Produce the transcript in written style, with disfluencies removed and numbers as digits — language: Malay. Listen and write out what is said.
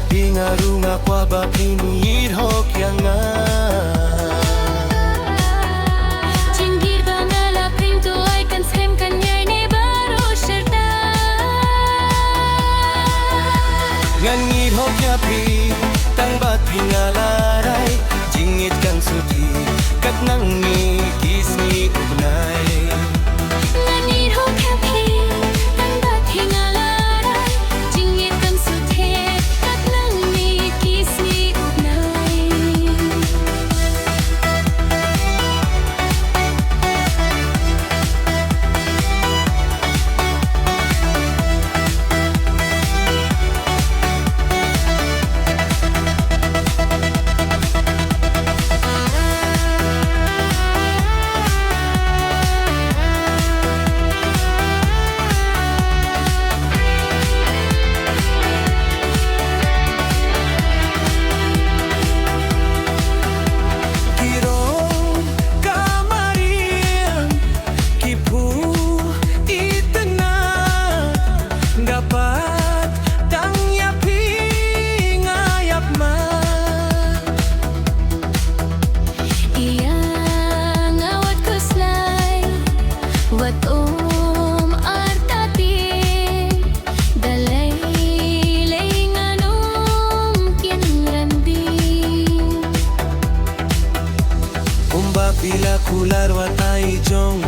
pingarunga kwa ba pinuir hok yang Chinggir bangala pintu ay kan sem kanyay ni baro sherta ngangir hok ya pi tang bat pingalaray jingit kang suti kat nang ni kisni ugnay Ngangir ho kapi tang bat hingalaray jingit kang suthe kat nang ni kisni ugnay Bila kular watai jong